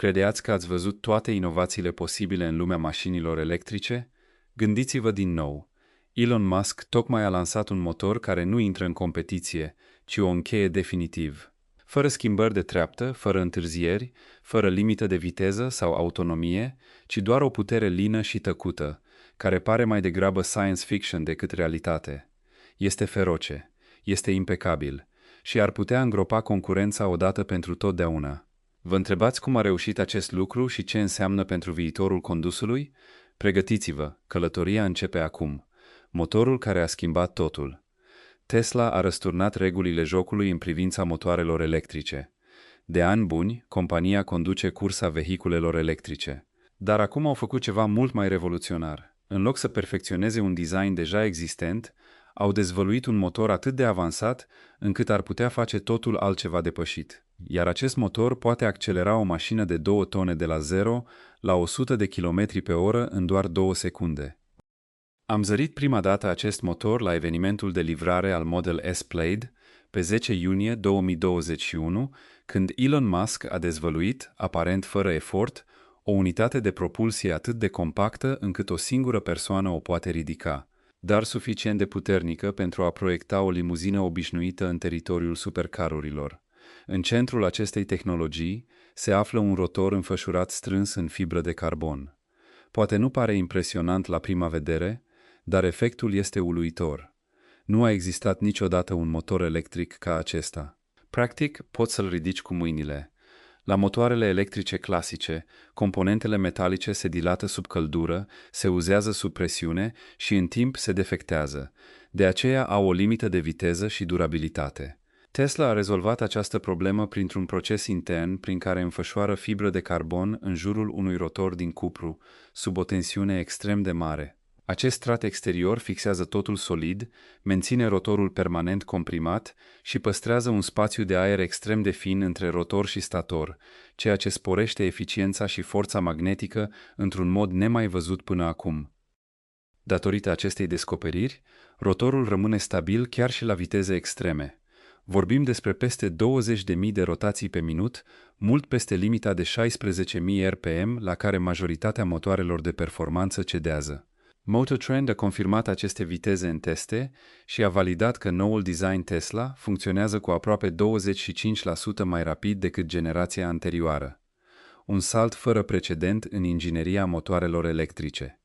Credeați că ați văzut toate inovațiile posibile în lumea mașinilor electrice? Gândiți-vă din nou. Elon Musk tocmai a lansat un motor care nu intră în competiție, ci o încheie definitiv. Fără schimbări de treaptă, fără întârzieri, fără limită de viteză sau autonomie, ci doar o putere lină și tăcută, care pare mai degrabă science fiction decât realitate. Este feroce, este impecabil și ar putea îngropa concurența odată pentru totdeauna. Vă întrebați cum a reușit acest lucru și ce înseamnă pentru viitorul condusului? Pregătiți-vă, călătoria începe acum. Motorul care a schimbat totul. Tesla a răsturnat regulile jocului în privința motoarelor electrice. De ani buni, compania conduce cursa vehiculelor electrice. Dar acum au făcut ceva mult mai revoluționar. În loc să perfecționeze un design deja existent, au dezvăluit un motor atât de avansat încât ar putea face totul altceva depășit. Iar acest motor poate accelera o mașină de 2 tone de la 0 la 100 de km pe oră în doar 2 secunde. Am zărit prima dată acest motor la evenimentul de livrare al Model S Plaid pe 10 iunie 2021, când Elon Musk a dezvăluit, aparent fără efort, o unitate de propulsie atât de compactă încât o singură persoană o poate ridica, dar suficient de puternică pentru a proiecta o limuzină obișnuită în teritoriul supercarurilor. În centrul acestei tehnologii se află un rotor înfășurat strâns în fibră de carbon. Poate nu pare impresionant la prima vedere, dar efectul este uluitor. Nu a existat niciodată un motor electric ca acesta. Practic, poți să-l ridici cu mâinile. La motoarele electrice clasice, componentele metalice se dilată sub căldură, se uzează sub presiune și în timp se defectează. De aceea au o limită de viteză și durabilitate. Tesla a rezolvat această problemă printr-un proces intern prin care înfășoară fibră de carbon în jurul unui rotor din cupru, sub o tensiune extrem de mare. Acest strat exterior fixează totul solid, menține rotorul permanent comprimat și păstrează un spațiu de aer extrem de fin între rotor și stator, ceea ce sporește eficiența și forța magnetică într-un mod nemai văzut până acum. Datorită acestei descoperiri, rotorul rămâne stabil chiar și la viteze extreme. Vorbim despre peste 20.000 de rotații pe minut, mult peste limita de 16.000 RPM la care majoritatea motoarelor de performanță cedează. MotorTrend a confirmat aceste viteze în teste și a validat că noul design Tesla funcționează cu aproape 25% mai rapid decât generația anterioară. Un salt fără precedent în ingineria motoarelor electrice.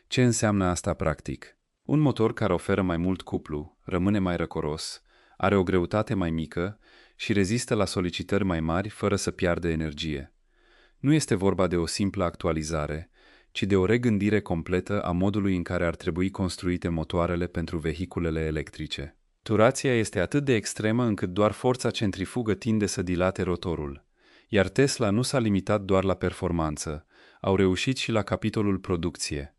Ce înseamnă asta practic? Un motor care oferă mai mult cuplu, rămâne mai răcoros, are o greutate mai mică și rezistă la solicitări mai mari fără să piardă energie. Nu este vorba de o simplă actualizare, ci de o regândire completă a modului în care ar trebui construite motoarele pentru vehiculele electrice. Turația este atât de extremă încât doar forța centrifugă tinde să dilate rotorul. Iar Tesla nu s-a limitat doar la performanță, au reușit și la capitolul producție.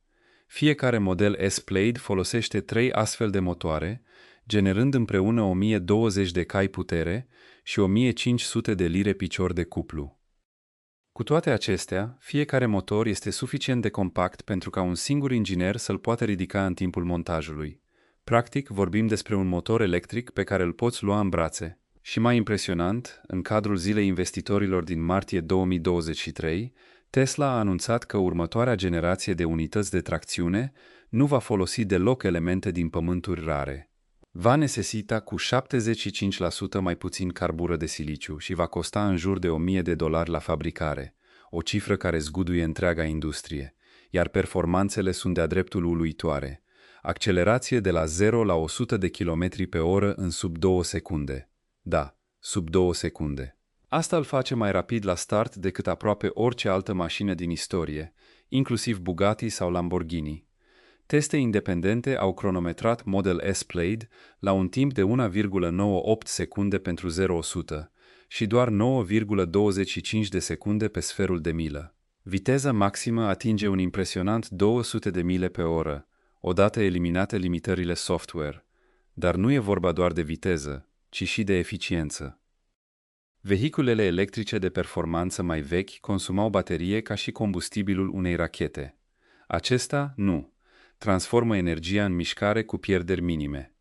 Fiecare model S-Plaid folosește 3 astfel de motoare, generând împreună 1020 de cai putere și 1500 de lire picior de cuplu. Cu toate acestea, fiecare motor este suficient de compact pentru ca un singur inginer să-l poată ridica în timpul montajului. Practic, vorbim despre un motor electric pe care îl poți lua în brațe. Și mai impresionant, în cadrul Zilei Investitorilor din martie 2023, Tesla a anunțat că următoarea generație de unități de tracțiune nu va folosi deloc elemente din pământuri rare. Va necesita cu 75% mai puțin carbură de siliciu și va costa în jur de $1.000 la fabricare, o cifră care zguduie întreaga industrie, iar performanțele sunt de-a dreptul uluitoare. Accelerație de la 0 la 100 de km pe oră în sub 2 secunde. Da, sub 2 secunde. Asta îl face mai rapid la start decât aproape orice altă mașină din istorie, inclusiv Bugatti sau Lamborghini. Teste independente au cronometrat Model S Plaid la un timp de 1,98 secunde pentru 0-100 și doar 9,25 de secunde pe sferul de milă. Viteza maximă atinge un impresionant 200 de mile pe oră, odată eliminate limitările software. Dar nu e vorba doar de viteză, ci și de eficiență. Vehiculele electrice de performanță mai vechi consumau baterie ca și combustibilul unei rachete. Acesta nu. Transformă energia în mișcare cu pierderi minime.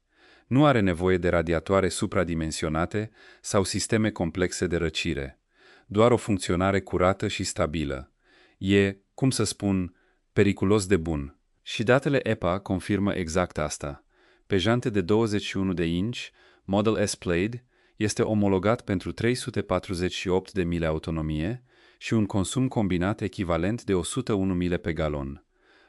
Nu are nevoie de radiatoare supradimensionate sau sisteme complexe de răcire. doar o funcționare curată și stabilă. E, cum să spun, periculos de bun. Și datele EPA confirmă exact asta. Pe jante de 21 de inch, Model S Plaid este omologat pentru 348 de mile autonomie și un consum combinat echivalent de 101 mile pe galon.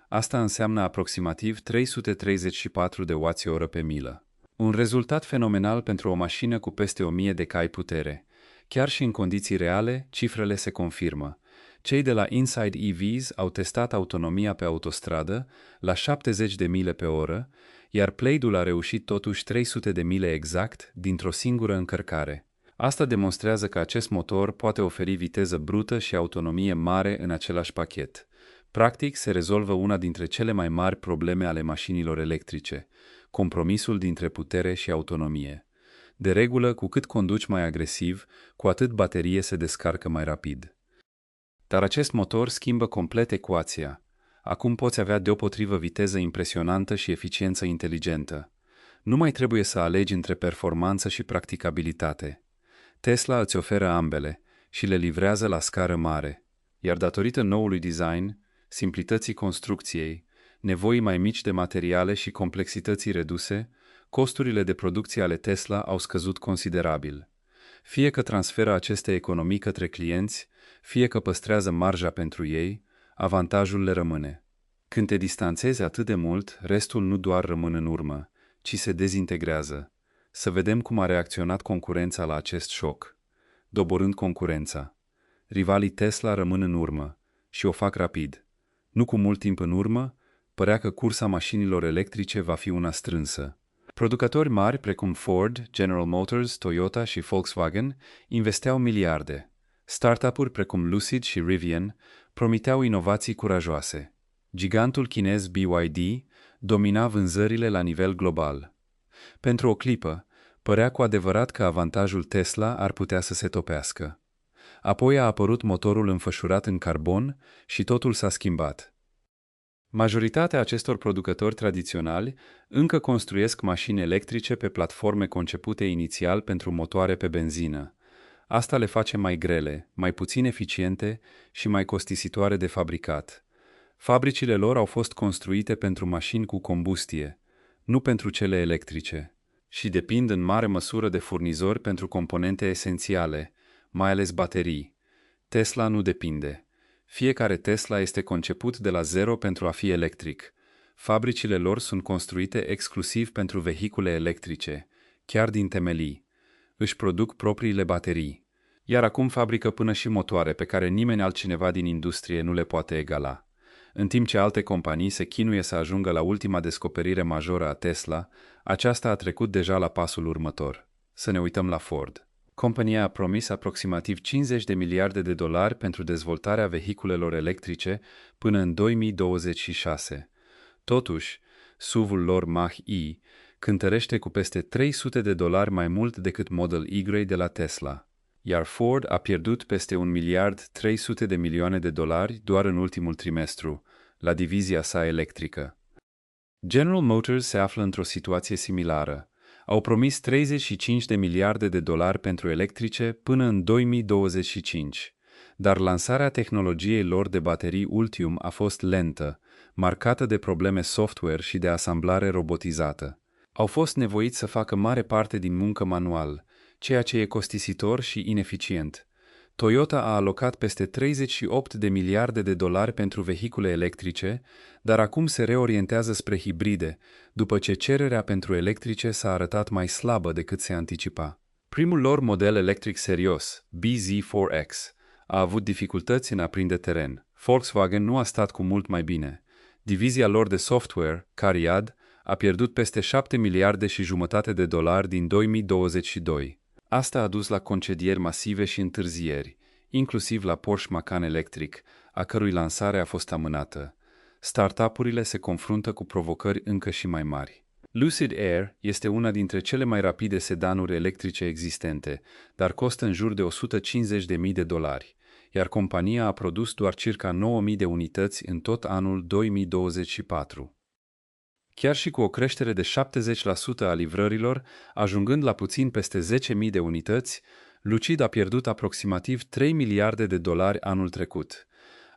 Asta înseamnă aproximativ 334 de Wh pe milă. Un rezultat fenomenal pentru o mașină cu peste 1000 de cai putere. Chiar și în condiții reale, cifrele se confirmă. Cei de la Inside EVs au testat autonomia pe autostradă la 70 de mile pe oră, iar Plaid-ul a reușit totuși 300 de mile exact dintr-o singură încărcare. Asta demonstrează că acest motor poate oferi viteză brută și autonomie mare în același pachet. Practic, se rezolvă una dintre cele mai mari probleme ale mașinilor electrice, compromisul dintre putere și autonomie. De regulă, cu cât conduci mai agresiv, cu atât baterie se descarcă mai rapid. Dar acest motor schimbă complet ecuația. Acum poți avea deopotrivă viteză impresionantă și eficiență inteligentă. Nu mai trebuie să alegi între performanță și practicabilitate. Tesla îți oferă ambele și le livrează la scară mare, iar datorită noului design, simplității construcției, nevoii mai mici de materiale și complexității reduse, costurile de producție ale Tesla au scăzut considerabil. Fie că transferă aceste economii către clienți, fie că păstrează marja pentru ei, avantajul le rămâne. Când te distanțezi atât de mult, restul nu doar rămâne în urmă, ci se dezintegrează. Să vedem cum a reacționat concurența la acest șoc. Doborând concurența, rivalii Tesla rămân în urmă și o fac rapid. Nu cu mult timp în urmă, părea că cursa mașinilor electrice va fi una strânsă. Producători mari precum Ford, General Motors, Toyota și Volkswagen investeau miliarde. Startup-uri precum Lucid și Rivian promiteau inovații curajoase. Gigantul chinez BYD domina vânzările la nivel global. Pentru o clipă, părea cu adevărat că avantajul Tesla ar putea să se topească. Apoi a apărut motorul înfășurat în carbon și totul s-a schimbat. Majoritatea acestor producători tradiționali încă construiesc mașini electrice pe platforme concepute inițial pentru motoare pe benzină. Asta le face mai grele, mai puțin eficiente și mai costisitoare de fabricat. Fabricile lor au fost construite pentru mașini cu combustie, nu pentru cele electrice, și depind în mare măsură de furnizori pentru componente esențiale, mai ales baterii. Tesla nu depinde. Fiecare Tesla este conceput de la zero pentru a fi electric. Fabricile lor sunt construite exclusiv pentru vehicule electrice, chiar din temelii. Își produc propriile baterii. Iar acum fabrică până și motoare pe care nimeni altcineva din industrie nu le poate egala. În timp ce alte companii se chinuie să ajungă la ultima descoperire majoră a Tesla, aceasta a trecut deja la pasul următor. Să ne uităm la Ford. Compania a promis aproximativ 50 de miliarde de dolari pentru dezvoltarea vehiculelor electrice până în 2026. Totuși, SUV-ul lor Mach-E cântărește cu peste 300 de dolari mai mult decât Model Y de la Tesla, iar Ford a pierdut peste 1 miliard 300 de milioane de dolari doar în ultimul trimestru, la divizia sa electrică. General Motors se află într-o situație similară. Au promis 35 de miliarde de dolari pentru electrice până în 2025, dar lansarea tehnologiei lor de baterii Ultium a fost lentă, marcată de probleme software și de asamblare robotizată. Au fost nevoiți să facă mare parte din muncă manual, ceea ce e costisitor și ineficient. Toyota a alocat peste 38 de miliarde de dolari pentru vehicule electrice, dar acum se reorientează spre hibride, după ce cererea pentru electrice s-a arătat mai slabă decât se anticipa. Primul lor model electric serios, bZ4X, a avut dificultăți în a prinde teren. Volkswagen nu a stat cu mult mai bine. Divizia lor de software, CARIAD, a pierdut peste 7 miliarde și jumătate de dolari din 2022. Asta a dus la concedieri masive și întârzieri, inclusiv la Porsche Macan Electric, a cărui lansare a fost amânată. Startup-urile se confruntă cu provocări încă și mai mari. Lucid Air este una dintre cele mai rapide sedanuri electrice existente, dar costă în jur de 150.000 de dolari, iar compania a produs doar circa 9.000 de unități în tot anul 2024. Chiar și cu o creștere de 70% a livrărilor, ajungând la puțin peste 10.000 de unități, Lucid a pierdut aproximativ 3 miliarde de dolari anul trecut.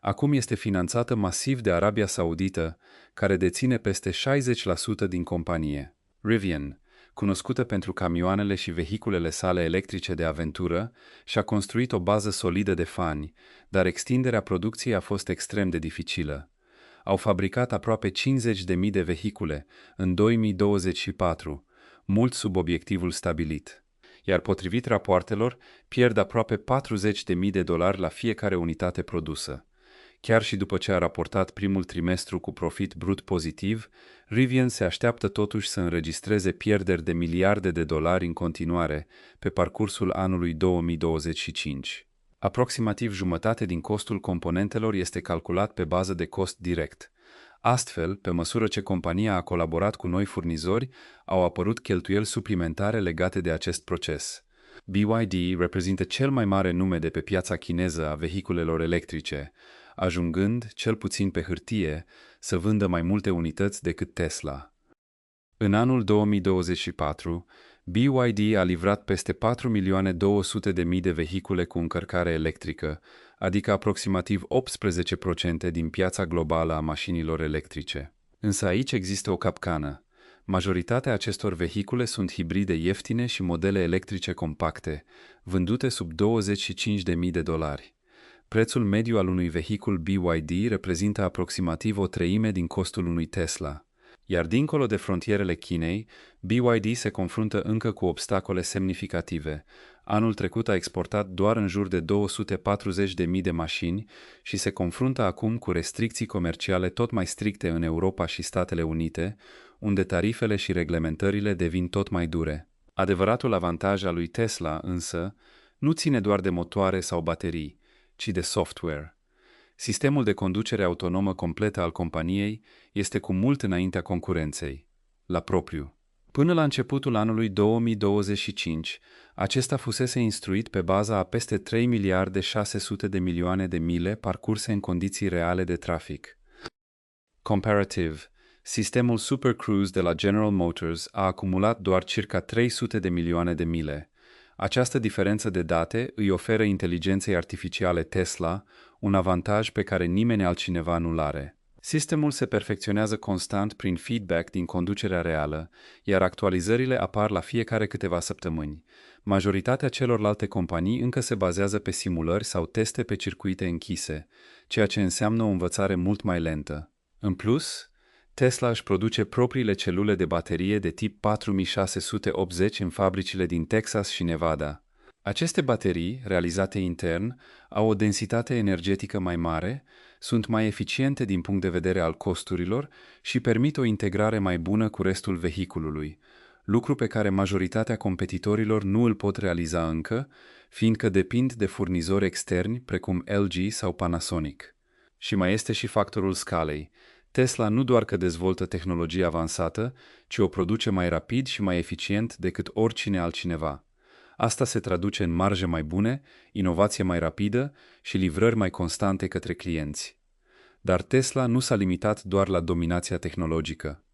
Acum este finanțată masiv de Arabia Saudită, care deține peste 60% din companie. Rivian, cunoscută pentru camioanele și vehiculele sale electrice de aventură, și-a construit o bază solidă de fani, dar extinderea producției a fost extrem de dificilă. Au fabricat aproape 50.000 de vehicule în 2024, mult sub obiectivul stabilit. Iar potrivit rapoartelor, pierd aproape 40.000 de dolari la fiecare unitate produsă. Chiar și după ce a raportat primul trimestru cu profit brut pozitiv, Rivian se așteaptă totuși să înregistreze pierderi de miliarde de dolari în continuare pe parcursul anului 2025. Aproximativ jumătate din costul componentelor este calculat pe bază de cost direct. Astfel, pe măsură ce compania a colaborat cu noi furnizori, au apărut cheltuieli suplimentare legate de acest proces. BYD reprezintă cel mai mare nume de pe piața chineză a vehiculelor electrice, ajungând, cel puțin pe hârtie, să vândă mai multe unități decât Tesla. În anul 2024, BYD a livrat peste 4.200.000 de vehicule cu încărcare electrică, adică aproximativ 18% din piața globală a mașinilor electrice. Însă aici există o capcană. Majoritatea acestor vehicule sunt hibride ieftine și modele electrice compacte, vândute sub 25.000 de dolari. Prețul mediu al unui vehicul BYD reprezintă aproximativ o treime din costul unui Tesla. Iar dincolo de frontierele Chinei, BYD se confruntă încă cu obstacole semnificative. Anul trecut a exportat doar în jur de 240.000 de mașini și se confruntă acum cu restricții comerciale tot mai stricte în Europa și Statele Unite, unde tarifele și reglementările devin tot mai dure. Adevăratul avantaj al lui Tesla, însă, nu ține doar de motoare sau baterii, ci de software. Sistemul de conducere autonomă completă al companiei este cu mult înaintea concurenței, la propriu. Până la începutul anului 2025, acesta fusese instruit pe baza a peste 3 miliarde 600 de milioane de mile parcurse în condiții reale de trafic. Comparative, sistemul Super Cruise de la General Motors a acumulat doar circa 300 de milioane de mile. Această diferență de date îi oferă inteligenței artificiale Tesla un avantaj pe care nimeni altcineva nu-l are. Sistemul se perfecționează constant prin feedback din conducerea reală, iar actualizările apar la fiecare câteva săptămâni. Majoritatea celorlalte companii încă se bazează pe simulări sau teste pe circuite închise, ceea ce înseamnă o învățare mult mai lentă. În plus, Tesla își produce propriile celule de baterie de tip 4680 în fabricile din Texas și Nevada. Aceste baterii, realizate intern, au o densitate energetică mai mare, sunt mai eficiente din punct de vedere al costurilor și permit o integrare mai bună cu restul vehiculului, lucru pe care majoritatea competitorilor nu îl pot realiza încă, fiindcă depind de furnizori externi precum LG sau Panasonic. Și mai este și factorul scalei. Tesla nu doar că dezvoltă tehnologie avansată, ci o produce mai rapid și mai eficient decât oricine altcineva. Asta se traduce în marje mai bune, inovație mai rapidă și livrări mai constante către clienți. Dar Tesla nu s-a limitat doar la dominația tehnologică.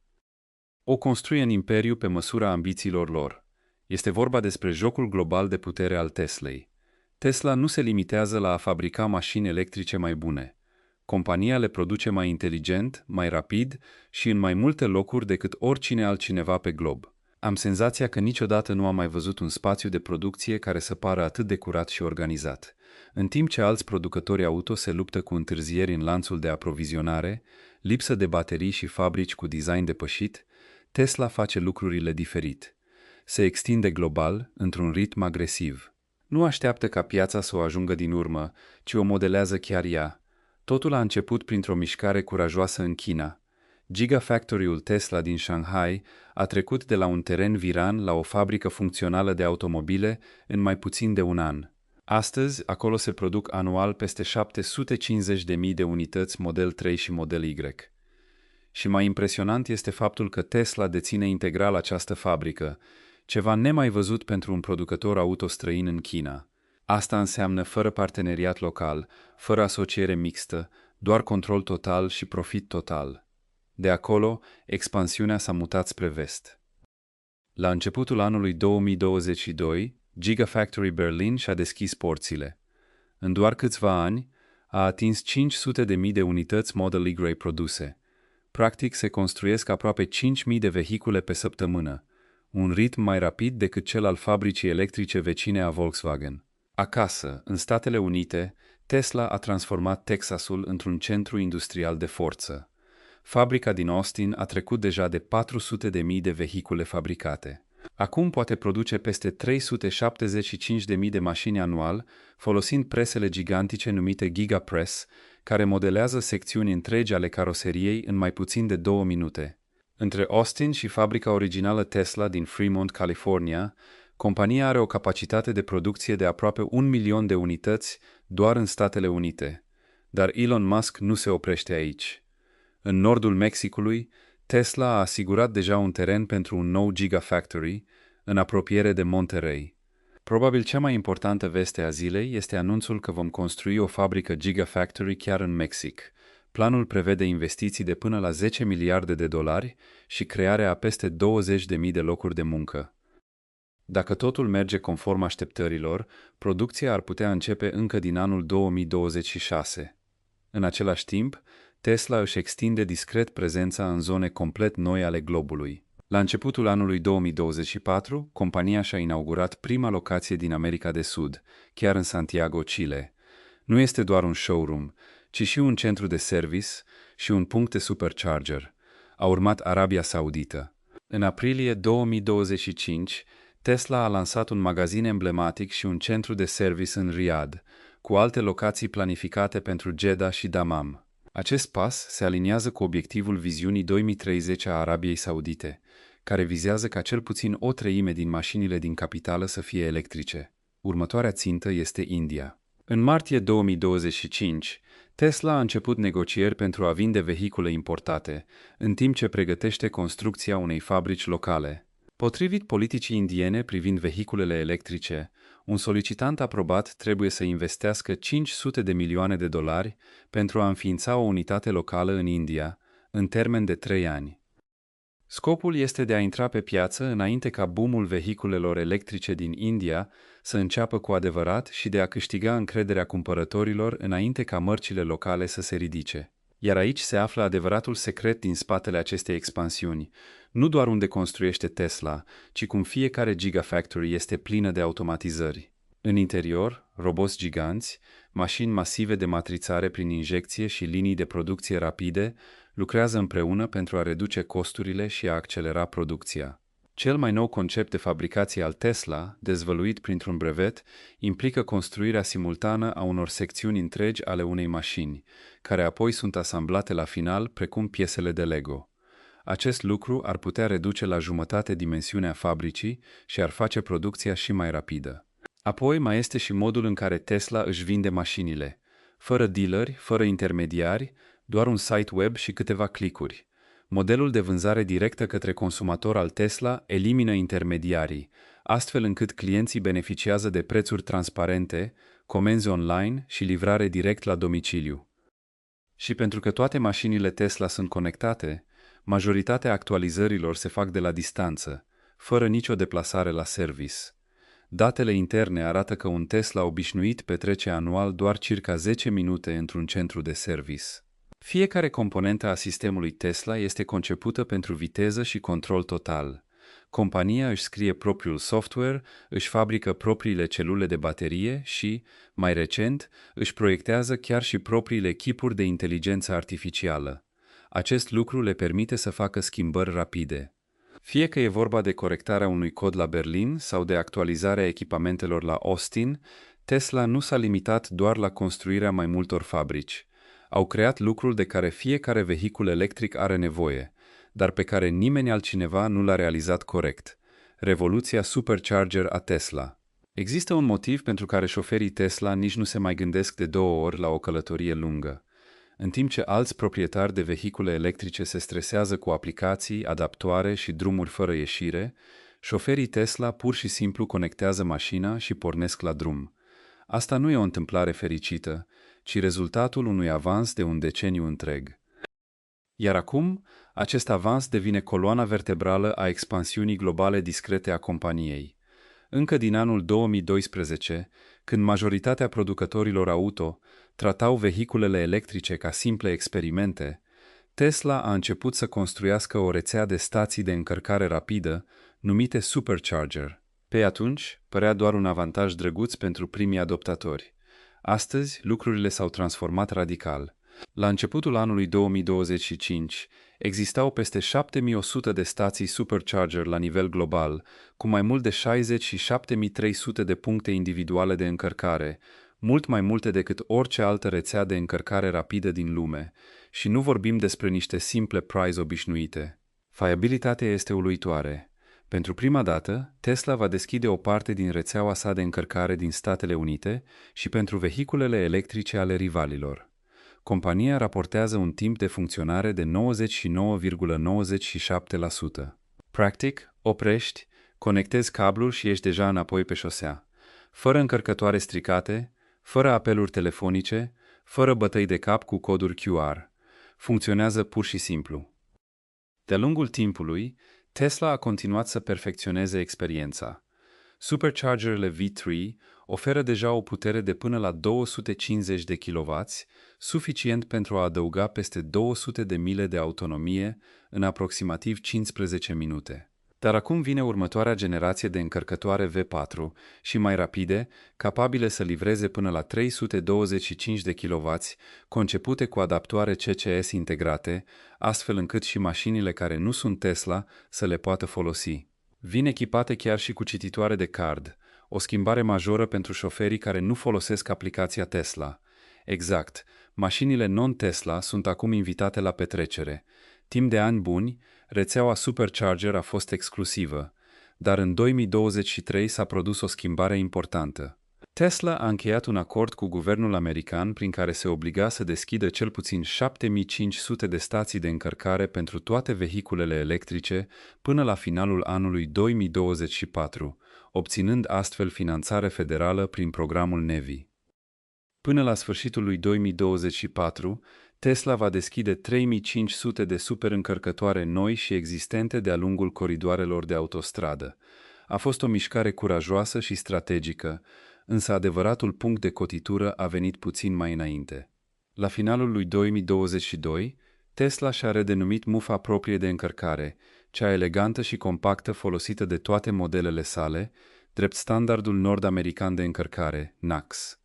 O construie în imperiu pe măsura ambițiilor lor. Este vorba despre jocul global de putere al Teslei. Tesla nu se limitează la a fabrica mașini electrice mai bune. Compania le produce mai inteligent, mai rapid și în mai multe locuri decât oricine altcineva pe glob. Am senzația că niciodată nu am mai văzut un spațiu de producție care să pară atât de curat și organizat. În timp ce alți producători auto se luptă cu întârzieri în lanțul de aprovizionare, lipsă de baterii și fabrici cu design depășit, Tesla face lucrurile diferit. Se extinde global, într-un ritm agresiv. Nu așteaptă ca piața să o ajungă din urmă, ci o modelează chiar ea. Totul a început printr-o mișcare curajoasă în China. Gigafactory-ul Tesla din Shanghai a trecut de la un teren viran la o fabrică funcțională de automobile în mai puțin de un an. Astăzi, acolo se produc anual peste 750.000 de unități Model 3 și Model Y. Și mai impresionant este faptul că Tesla deține integral această fabrică, ceva nemai văzut pentru un producător auto străin în China. Asta înseamnă fără parteneriat local, fără asociere mixtă, doar control total și profit total. De acolo, expansiunea s-a mutat spre vest. La începutul anului 2022, Gigafactory Berlin și-a deschis porțile. În doar câțiva ani, a atins 500.000 de unități Model Y produse. Practic, se construiesc aproape 5.000 de vehicule pe săptămână, un ritm mai rapid decât cel al fabricii electrice vecine a Volkswagen. Acasă, în Statele Unite, Tesla a transformat Texasul într-un centru industrial de forță. Fabrica din Austin a trecut deja de 400.000 de vehicule fabricate. Acum poate produce peste 375.000 de mașini anual, folosind presele gigantice numite GigaPress, care modelează secțiuni întregi ale caroseriei în mai puțin de 2 minute. Între Austin și fabrica originală Tesla din Fremont, California, compania are o capacitate de producție de aproape 1 milion de unități doar în Statele Unite. Dar Elon Musk nu se oprește aici. În nordul Mexicului, Tesla a asigurat deja un teren pentru un nou Gigafactory, în apropiere de Monterrey. Probabil cea mai importantă veste a zilei este anunțul că vom construi o fabrică Gigafactory chiar în Mexic. Planul prevede investiții de până la 10 miliarde de dolari și crearea a peste 20.000 de locuri de muncă. Dacă totul merge conform așteptărilor, producția ar putea începe încă din anul 2026. În același timp, Tesla își extinde discret prezența în zone complet noi ale globului. La începutul anului 2024, compania și-a inaugurat prima locație din America de Sud, chiar în Santiago, Chile. Nu este doar un showroom, ci și un centru de service și un punct de supercharger. A urmat Arabia Saudită. În aprilie 2025, Tesla a lansat un magazin emblematic și un centru de service în Riyadh, cu alte locații planificate pentru Jeddah și Dammam. Acest pas se aliniază cu obiectivul viziunii 2030 a Arabiei Saudite, care vizează ca cel puțin o treime din mașinile din capitală să fie electrice. Următoarea țintă este India. În martie 2025, Tesla a început negocieri pentru a vinde vehicule importate, în timp ce pregătește construcția unei fabrici locale. Potrivit politicii indiene privind vehiculele electrice, un solicitant aprobat trebuie să investească 500 de milioane de dolari pentru a înființa o unitate locală în India, în termen de 3 ani. Scopul este de a intra pe piață înainte ca boomul vehiculelor electrice din India să înceapă cu adevărat și de a câștiga încrederea cumpărătorilor înainte ca mărcile locale să se ridice. Iar aici se află adevăratul secret din spatele acestei expansiuni, nu doar unde construiește Tesla, ci cum fiecare Gigafactory este plină de automatizări. În interior, roboți giganți, mașini masive de matrițare prin injecție și linii de producție rapide lucrează împreună pentru a reduce costurile și a accelera producția. Cel mai nou concept de fabricație al Tesla, dezvăluit printr-un brevet, implică construirea simultană a unor secțiuni întregi ale unei mașini, care apoi sunt asamblate la final precum piesele de Lego. Acest lucru ar putea reduce la jumătate dimensiunea fabricii și ar face producția și mai rapidă. Apoi mai este și modul în care Tesla își vinde mașinile, fără dealeri, fără intermediari, doar un site web și câteva clicuri. Modelul de vânzare directă către consumator al Tesla elimină intermediarii, astfel încât clienții beneficiază de prețuri transparente, comenzi online și livrare direct la domiciliu. Și pentru că toate mașinile Tesla sunt conectate, majoritatea actualizărilor se fac de la distanță, fără nicio deplasare la service. Datele interne arată că un Tesla obișnuit petrece anual doar circa 10 minute într-un centru de service. Fiecare componentă a sistemului Tesla este concepută pentru viteză și control total. Compania își scrie propriul software, își fabrică propriile celule de baterie și, mai recent, își proiectează chiar și propriile chipuri de inteligență artificială. Acest lucru le permite să facă schimbări rapide. Fie că e vorba de corectarea unui cod la Berlin sau de actualizarea echipamentelor la Austin, Tesla nu s-a limitat doar la construirea mai multor fabrici. Au creat lucrul de care fiecare vehicul electric are nevoie, dar pe care nimeni altcineva nu l-a realizat corect. Revoluția supercharger a Tesla. Există un motiv pentru care șoferii Tesla nici nu se mai gândesc de 2 ori la o călătorie lungă. În timp ce alți proprietari de vehicule electrice se stresează cu aplicații, adaptoare și drumuri fără ieșire, șoferii Tesla pur și simplu conectează mașina și pornesc la drum. Asta nu e o întâmplare fericită, ci rezultatul unui avans de un deceniu întreg. Iar acum, acest avans devine coloana vertebrală a expansiunii globale discrete a companiei. Încă din anul 2012, când majoritatea producătorilor auto tratau vehiculele electrice ca simple experimente, Tesla a început să construiască o rețea de stații de încărcare rapidă, numite Supercharger. Pe atunci, părea doar un avantaj drăguț pentru primii adoptatori. Astăzi, lucrurile s-au transformat radical. La începutul anului 2025, existau peste 7100 de stații Supercharger la nivel global, cu mai mult de 67.300 de puncte individuale de încărcare, mult mai multe decât orice altă rețea de încărcare rapidă din lume, și nu vorbim despre niște simple prize obișnuite. Fiabilitatea este uluitoare. Pentru prima dată, Tesla va deschide o parte din rețeaua sa de încărcare din Statele Unite și pentru vehiculele electrice ale rivalilor. Compania raportează un timp de funcționare de 99,97%. Practic, oprești, conectezi cablul și ești deja înapoi pe șosea. Fără încărcătoare stricate, fără apeluri telefonice, fără bătăi de cap cu coduri QR. Funcționează pur și simplu. De-a lungul timpului, Tesla a continuat să perfecționeze experiența. Superchargerele V3 oferă deja o putere de până la 250 de kW, suficient pentru a adăuga peste 200 de mile de autonomie în aproximativ 15 minute. Dar acum vine următoarea generație de încărcătoare V4 și mai rapide, capabile să livreze până la 325 de kW, concepute cu adaptoare CCS integrate, astfel încât și mașinile care nu sunt Tesla să le poată folosi. Vin echipate chiar și cu cititoare de card, o schimbare majoră pentru șoferii care nu folosesc aplicația Tesla. Exact, mașinile non-Tesla sunt acum invitate la petrecere. Timp de ani buni, rețeaua Supercharger a fost exclusivă, dar în 2023 s-a produs o schimbare importantă. Tesla a încheiat un acord cu guvernul american prin care se obliga să deschidă cel puțin 7500 de stații de încărcare pentru toate vehiculele electrice până la finalul anului 2024, obținând astfel finanțare federală prin programul NEVI. Până la sfârșitul lui 2024, Tesla va deschide 3500 de superîncărcătoare noi și existente de-a lungul coridoarelor de autostradă. A fost o mișcare curajoasă și strategică, însă adevăratul punct de cotitură a venit puțin mai înainte. La finalul lui 2022, Tesla și-a redenumit mufa proprie de încărcare, cea elegantă și compactă folosită de toate modelele sale, drept standardul nord-american de încărcare, NACS.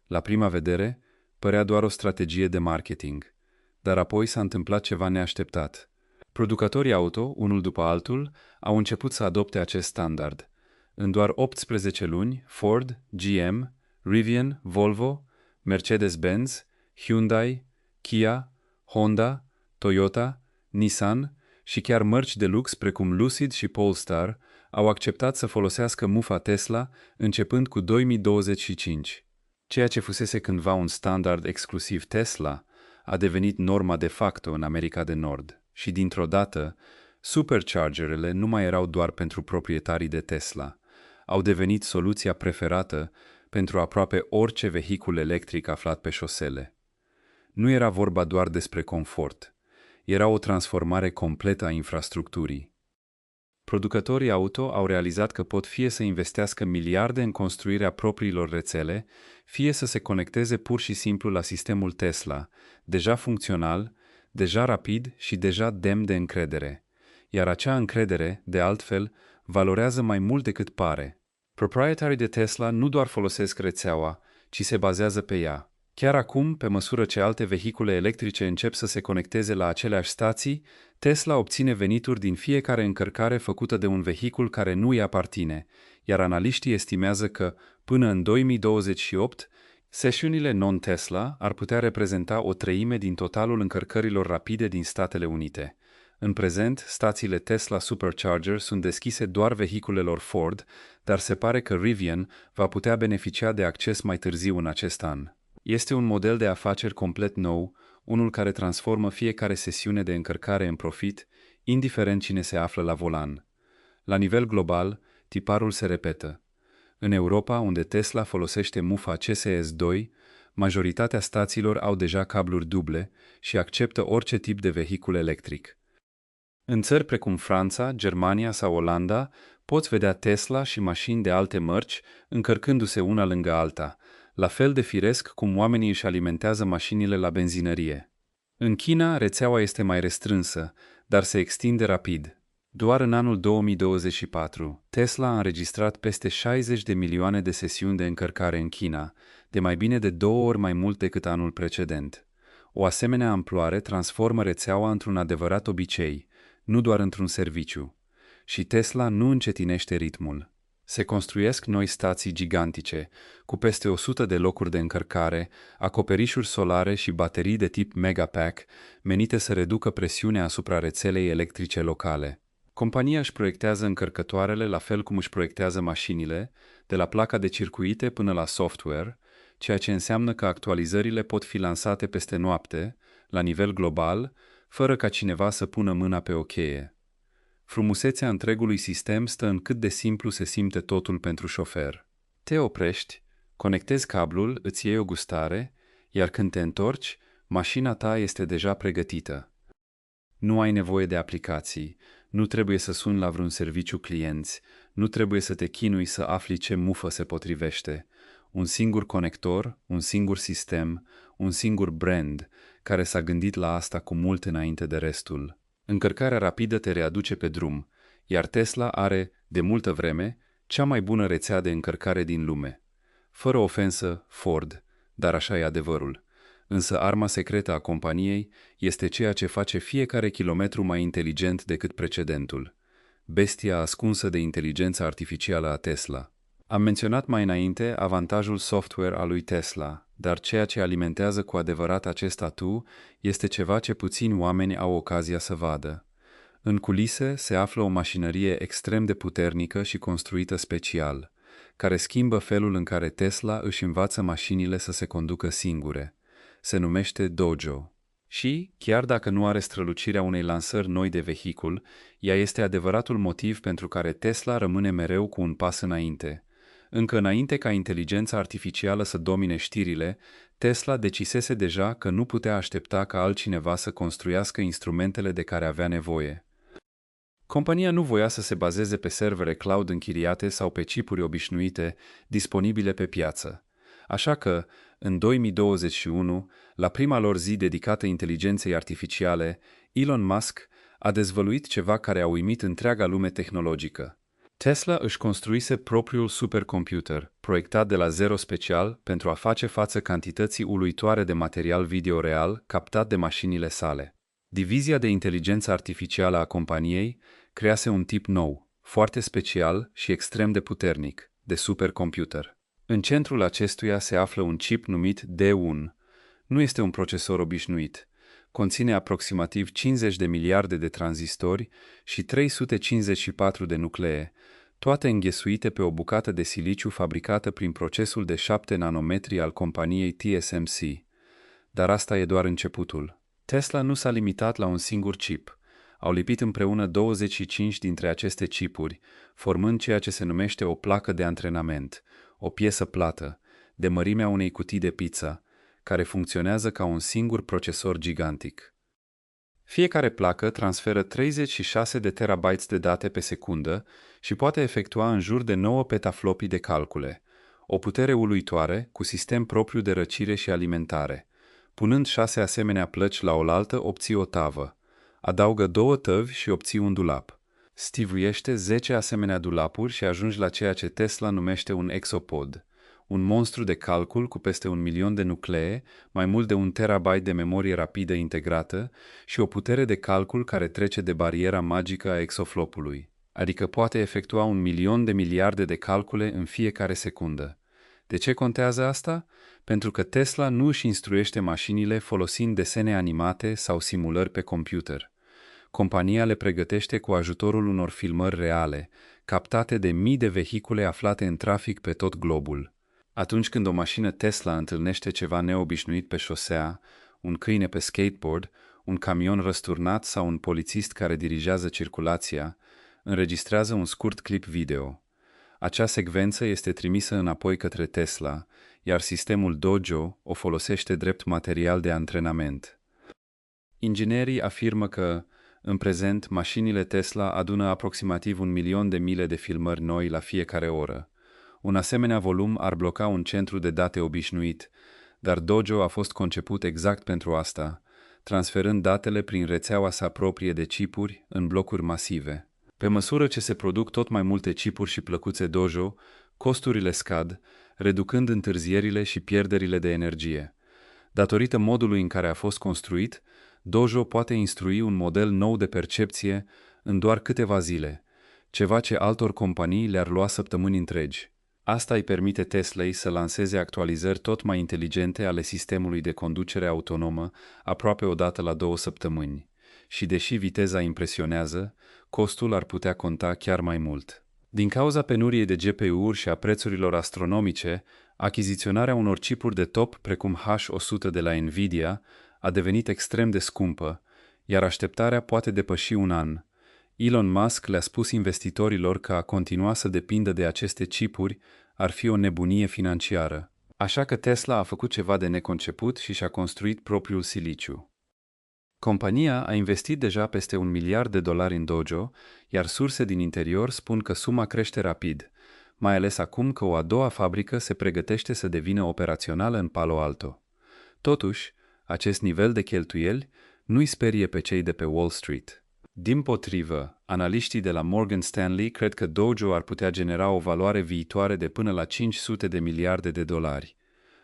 La prima vedere, părea doar o strategie de marketing, dar apoi s-a întâmplat ceva neașteptat. Producătorii auto, unul după altul, au început să adopte acest standard. În doar 18 luni, Ford, GM, Rivian, Volvo, Mercedes-Benz, Hyundai, Kia, Honda, Toyota, Nissan și chiar mărci de lux precum Lucid și Polestar au acceptat să folosească mufa Tesla începând cu 2025. Ceea ce fusese cândva un standard exclusiv Tesla a devenit norma de facto în America de Nord și, dintr-o dată, superchargerele nu mai erau doar pentru proprietarii de Tesla. Au devenit soluția preferată pentru aproape orice vehicul electric aflat pe șosele. Nu era vorba doar despre confort, era o transformare completă a infrastructurii. Producătorii auto au realizat că pot fie să investească miliarde în construirea propriilor rețele, fie să se conecteze pur și simplu la sistemul Tesla, deja funcțional, deja rapid și deja demn de încredere. Iar acea încredere, de altfel, valorează mai mult decât pare. Proprietarii de Tesla nu doar folosesc rețeaua, ci se bazează pe ea. Chiar acum, pe măsură ce alte vehicule electrice încep să se conecteze la aceleași stații, Tesla obține venituri din fiecare încărcare făcută de un vehicul care nu îi aparține, iar analiștii estimează că, până în 2028, sesiunile non-Tesla ar putea reprezenta o treime din totalul încărcărilor rapide din Statele Unite. În prezent, stațiile Tesla Supercharger sunt deschise doar vehiculelor Ford, dar se pare că Rivian va putea beneficia de acces mai târziu în acest an. Este un model de afaceri complet nou, unul care transformă fiecare sesiune de încărcare în profit, indiferent cine se află la volan. La nivel global, tiparul se repetă. În Europa, unde Tesla folosește mufa CCS2, majoritatea stațiilor au deja cabluri duble și acceptă orice tip de vehicul electric. În țări precum Franța, Germania sau Olanda, Poți vedea Tesla și mașini de alte mărci încărcându-se una lângă alta, la fel de firesc cum oamenii își alimentează mașinile la benzinărie. În China, rețeaua este mai restrânsă, dar se extinde rapid. Doar în anul 2024, Tesla a înregistrat peste 60 de milioane de sesiuni de încărcare în China, de mai bine de 2 ori mai mult decât anul precedent. O asemenea amploare transformă rețeaua într-un adevărat obicei, nu doar într-un serviciu. Și Tesla nu încetinește ritmul. Se construiesc noi stații gigantice, cu peste 100 de locuri de încărcare, acoperișuri solare și baterii de tip Megapack, menite să reducă presiunea asupra rețelei electrice locale. Compania își proiectează încărcătoarele la fel cum își proiectează mașinile, de la placa de circuite până la software, ceea ce înseamnă că actualizările pot fi lansate peste noapte, la nivel global, fără ca cineva să pună mâna pe o cheie. Frumusețea întregului sistem stă în cât de simplu se simte totul pentru șofer. Te oprești, conectezi cablul, îți iei o gustare, iar când te întorci, mașina ta este deja pregătită. Nu ai nevoie de aplicații, nu trebuie să suni la vreun serviciu clienți, nu trebuie să te chinui să afli ce mufă se potrivește. Un singur conector, un singur sistem, un singur brand, care s-a gândit la asta cu mult înainte de restul. Încărcarea rapidă te readuce pe drum, iar Tesla are, de multă vreme, cea mai bună rețea de încărcare din lume. Fără ofensă, Ford, dar așa e adevărul. Însă arma secretă a companiei este ceea ce face fiecare kilometru mai inteligent decât precedentul. Bestia ascunsă de inteligența artificială a Tesla. Am menționat mai înainte avantajul software al lui Tesla, dar ceea ce alimentează cu adevărat acest atu este ceva ce puțini oameni au ocazia să vadă. În culise se află o mașinărie extrem de puternică și construită special, care schimbă felul în care Tesla își învață mașinile să se conducă singure. Se numește Dojo. Și, chiar dacă nu are strălucirea unei lansări noi de vehicul, ea este adevăratul motiv pentru care Tesla rămâne mereu cu un pas înainte. Încă înainte ca inteligența artificială să domine știrile, Tesla decisese deja că nu putea aștepta ca altcineva să construiască instrumentele de care avea nevoie. Compania nu voia să se bazeze pe servere cloud închiriate sau pe chipuri obișnuite disponibile pe piață. Așa că, în 2021, la prima lor zi dedicată inteligenței artificiale, Elon Musk a dezvăluit ceva care a uimit întreaga lume tehnologică. Tesla își construise propriul supercomputer, proiectat de la zero special pentru a face față cantității uluitoare de material video real captat de mașinile sale. Divizia de inteligență artificială a companiei crease un tip nou, foarte special și extrem de puternic, de supercomputer. În centrul acestuia se află un chip numit D1. Nu este un procesor obișnuit. Conține aproximativ 50 de miliarde de tranzistori și 354 de nuclee, toate înghesuite pe o bucată de siliciu fabricată prin procesul de 7 nanometri al companiei TSMC. Dar asta e doar începutul. Tesla nu s-a limitat la un singur chip. Au lipit împreună 25 dintre aceste chipuri, formând ceea ce se numește o placă de antrenament, o piesă plată, de mărimea unei cutii de pizza, care funcționează ca un singur procesor gigantic. Fiecare placă transferă 36 de terabytes de date pe secundă și poate efectua în jur de 9 petaflopii de calcule, o putere uluitoare cu sistem propriu de răcire și alimentare. Punând 6 asemenea plăci la oaltă, obții o tavă. Adaugă 2 tăvi și obții un dulap. Stivuiește 10 asemenea dulapuri și ajungi la ceea ce Tesla numește un exopod, un monstru de calcul cu peste 1 milion de nuclee, mai mult de 1 terabyte de memorie rapidă integrată și o putere de calcul care trece de bariera magică a exoflopului, adică poate efectua 1 milion de miliarde de calcule în fiecare secundă. De ce contează asta? Pentru că Tesla nu își instruiește mașinile folosind desene animate sau simulări pe computer. Compania le pregătește cu ajutorul unor filmări reale, captate de mii de vehicule aflate în trafic pe tot globul. Atunci când o mașină Tesla întâlnește ceva neobișnuit pe șosea, un câine pe skateboard, un camion răsturnat sau un polițist care dirigează circulația, înregistrează un scurt clip video. Acea secvență este trimisă înapoi către Tesla, iar sistemul Dojo o folosește drept material de antrenament. Inginerii afirmă că, În prezent, mașinile Tesla adună aproximativ 1.000.000 de mile de filmări noi la fiecare oră. Un asemenea volum ar bloca un centru de date obișnuit, dar Dojo a fost conceput exact pentru asta, transferând datele prin rețeaua sa proprie de chipuri în blocuri masive. Pe măsură ce se produc tot mai multe chipuri și plăcuțe Dojo, costurile scad, reducând întârzierile și pierderile de energie. Datorită modului în care a fost construit, Dojo poate instrui un model nou de percepție în doar câteva zile, ceva ce altor companii le-ar lua săptămâni întregi. Asta îi permite Teslei să lanseze actualizări tot mai inteligente ale sistemului de conducere autonomă aproape o dată la 2 săptămâni. Și deși viteza impresionează, costul ar putea conta chiar mai mult. Din cauza penuriei de GPU-uri și a prețurilor astronomice, achiziționarea unor chipuri de top precum H100 de la Nvidia a devenit extrem de scumpă, iar așteptarea poate depăși un an. Elon Musk le-a spus investitorilor că a continua să depindă de aceste chipuri ar fi o nebunie financiară. Așa că Tesla a făcut ceva de neconceput și și-a construit propriul siliciu. Compania a investit deja peste $1 miliard în Dojo, iar surse din interior spun că suma crește rapid, mai ales acum că o a doua fabrică se pregătește să devină operațională în Palo Alto. Totuși, acest nivel de cheltuieli nu-i sperie pe cei de pe Wall Street. Dimpotrivă, analiștii de la Morgan Stanley cred că Dojo ar putea genera o valoare viitoare de până la $500 de miliarde.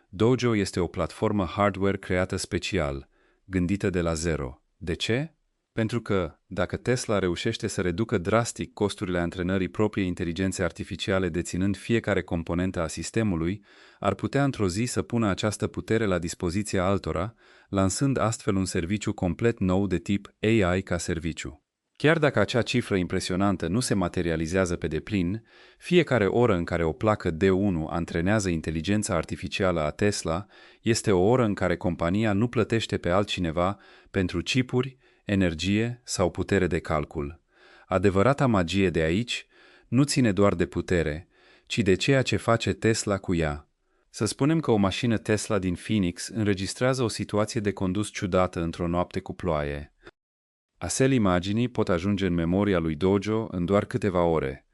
Dojo este o platformă hardware creată special, gândită de la zero. De ce? Pentru că, dacă Tesla reușește să reducă drastic costurile antrenării propriei inteligențe artificiale deținând fiecare componentă a sistemului, ar putea într-o zi să pună această putere la dispoziția altora, lansând astfel un serviciu complet nou de tip AI ca serviciu. Chiar dacă acea cifră impresionantă nu se materializează pe deplin, fiecare oră în care o placă D1 antrenează inteligența artificială a Tesla este o oră în care compania nu plătește pe altcineva pentru chipuri, energie sau putere de calcul. Adevărata magie de aici nu ține doar de putere, ci de ceea ce face Tesla cu ea. Să spunem că o mașină Tesla din Phoenix înregistrează o situație de condus ciudată într-o noapte cu ploaie. Astfel imaginii pot ajunge în memoria lui Dojo în doar câteva ore.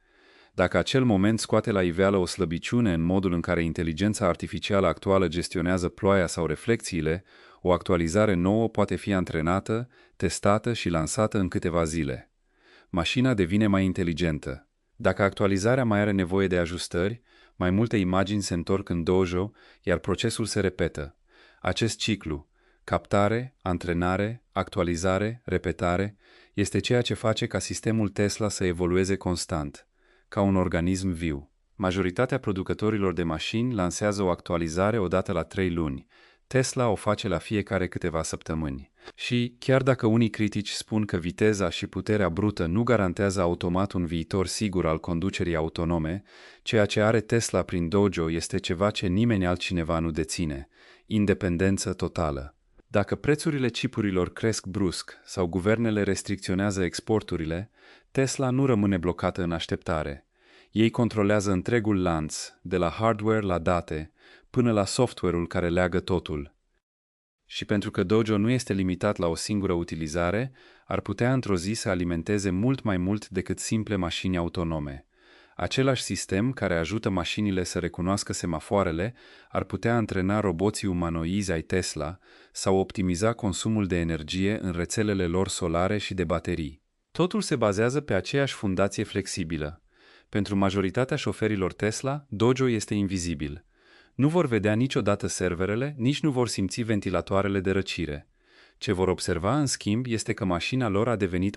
Dacă acel moment scoate la iveală o slăbiciune în modul în care inteligența artificială actuală gestionează ploaia sau reflexiile, o actualizare nouă poate fi antrenată, testată și lansată în câteva zile. Mașina devine mai inteligentă. Dacă actualizarea mai are nevoie de ajustări, mai multe imagini se întorc în Dojo, iar procesul se repetă. Acest ciclu, captare, antrenare, actualizare, repetare, este ceea ce face ca sistemul Tesla să evolueze constant, ca un organism viu. Majoritatea producătorilor de mașini lansează o actualizare odată la 3 luni. Tesla o face la fiecare câteva săptămâni. Și, chiar dacă unii critici spun că viteza și puterea brută nu garantează automat un viitor sigur al conducerii autonome, ceea ce are Tesla prin Dojo este ceva ce nimeni altcineva nu deține: independență totală. Dacă prețurile chipurilor cresc brusc sau guvernele restricționează exporturile, Tesla nu rămâne blocată în așteptare. Ei controlează întregul lanț, de la hardware la date, până la software-ul care leagă totul. Și pentru că Dojo nu este limitat la o singură utilizare, ar putea într-o zi să alimenteze mult mai mult decât simple mașini autonome. Același sistem care ajută mașinile să recunoască semafoarele ar putea antrena roboții umanoizi ai Tesla sau optimiza consumul de energie în rețelele lor solare și de baterii. Totul se bazează pe aceeași fundație flexibilă. Pentru majoritatea șoferilor Tesla, Dojo este invizibil. Nu vor vedea niciodată serverele, nici nu vor simți ventilatoarele de răcire. Ce vor observa, în schimb, este că mașina lor a devenit